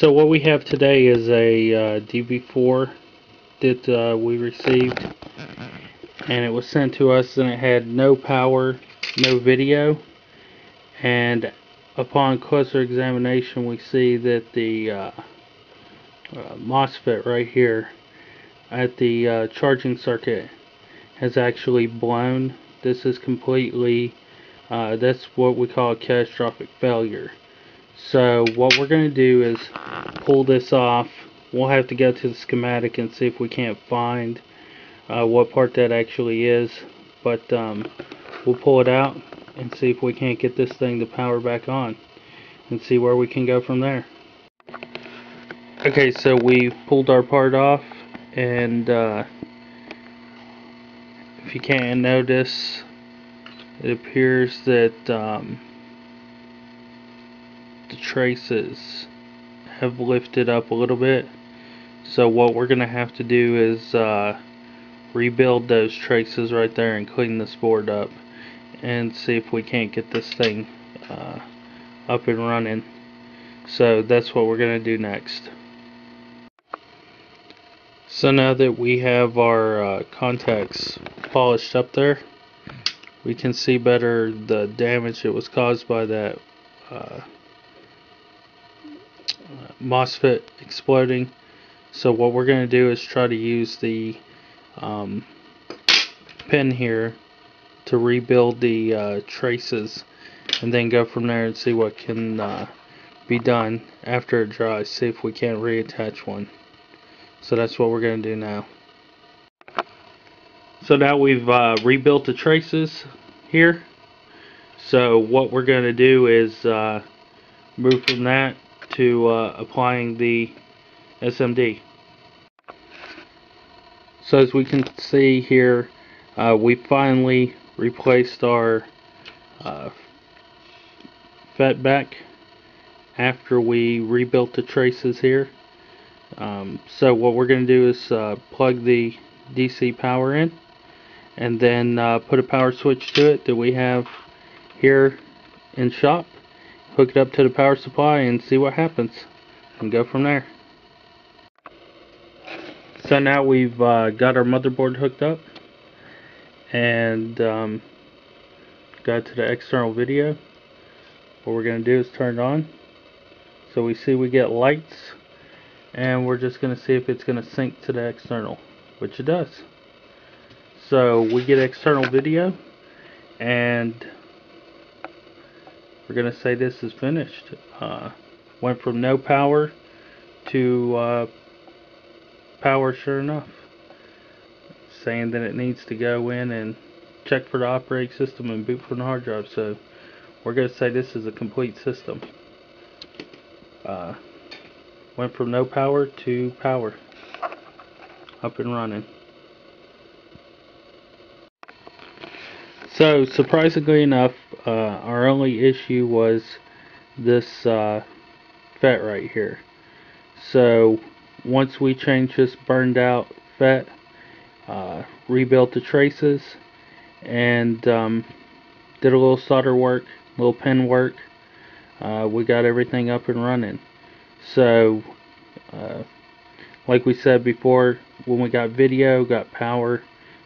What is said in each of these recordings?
So what we have today is a DB4 that we received, and it was sent to us, and it had no power, no video, and upon closer examination we see that the MOSFET right here at the charging circuit has actually blown. This is completely, that's what we call a catastrophic failure. So what we're going to do is pull this off. We'll have to go to the schematic and see if we can't find what part that actually is, but we'll pull it out and see if we can't get this thing to power back on and see where we can go from there. Okay, so we pulled our part off, and if you can't notice, it appears that the traces have lifted up a little bit. So what we're gonna have to do is rebuild those traces right there and clean this board up and see if we can't get this thing up and running. So that's what we're gonna do next. So now that we have our contacts polished up there, we can see better the damage that was caused by that MOSFET exploding. So what we're going to do is try to use the pin here to rebuild the traces, and then go from there and see what can be done after it dries. See if we can't reattach one. So that's what we're going to do now. So now we've rebuilt the traces here. So what we're going to do is move from that to applying the SMD. So as we can see here, we finally replaced our FET back after we rebuilt the traces here. So what we're going to do is plug the DC power in, and then put a power switch to it that we have here in shop, hook it up to the power supply and see what happens, and go from there. So now we've got our motherboard hooked up, and got to the external video. What we're going to do is turn it on. So we see we get lights, and we're just going to see if it's going to sync to the external, which it does. So we get external video, and we're going to say this is finished. Went from no power to power, sure enough. Saying that it needs to go in and check for the operating system and boot from the hard drive. So we're going to say this is a complete system. Went from no power to power. Up and running. So surprisingly enough, our only issue was this FET right here. So once we changed this burned out FET, rebuilt the traces, and did a little solder work, a little pin work, we got everything up and running. So like we said before, when we got video, got power,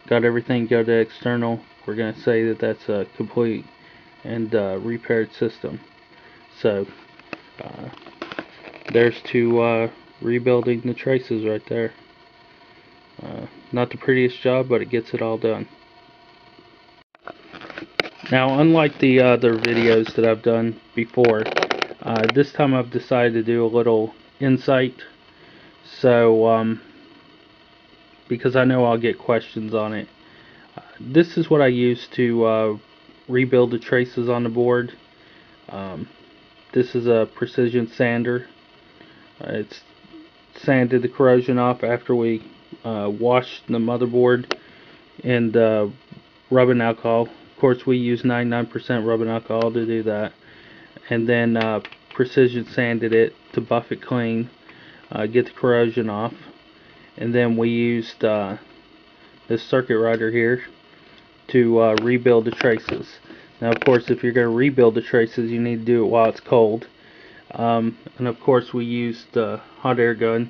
got everything go to external, we're going to say that that's a complete and repaired system. So there's to rebuilding the traces right there. Not the prettiest job, but it gets it all done. Now, unlike the other videos that I've done before, this time I've decided to do a little insight. So because I know I'll get questions on it. This is what I use to rebuild the traces on the board. This is a precision sander. It's sanded the corrosion off after we washed the motherboard in rubbing alcohol. Of course, we use 99% rubbing alcohol to do that, and then precision sanded it to buff it clean, get the corrosion off, and then we used this circuit rider here to rebuild the traces. Now, of course, if you're going to rebuild the traces, you need to do it while it's cold. And of course we used the hot air gun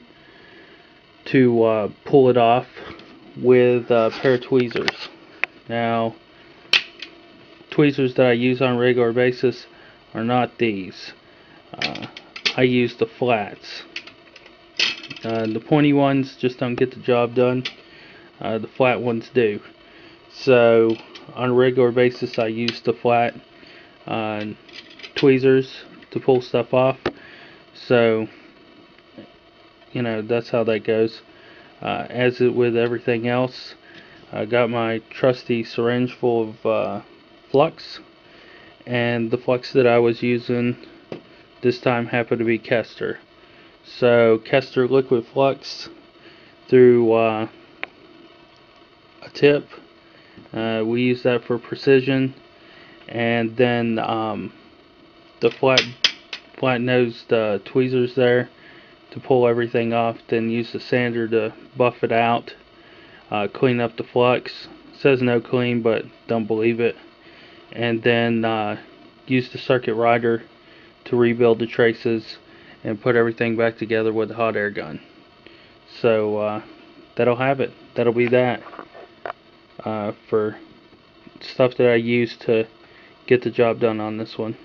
to pull it off with a pair of tweezers. Now, tweezers that I use on a regular basis are not these. I use the flats. The pointy ones just don't get the job done. The flat ones do. So on a regular basis I use the flat tweezers to pull stuff off. So that's how that goes. As with everything else, I got my trusty syringe full of flux, and the flux that I was using this time happened to be Kester. So Kester liquid flux through a tip. We use that for precision, and then the flat nosed tweezers there to pull everything off. Then use the sander to buff it out, clean up the flux. It says no clean, but don't believe it. And then use the circuit rider to rebuild the traces and put everything back together with the hot air gun. So that'll have it. That'll be that for stuff that I use to get the job done on this one.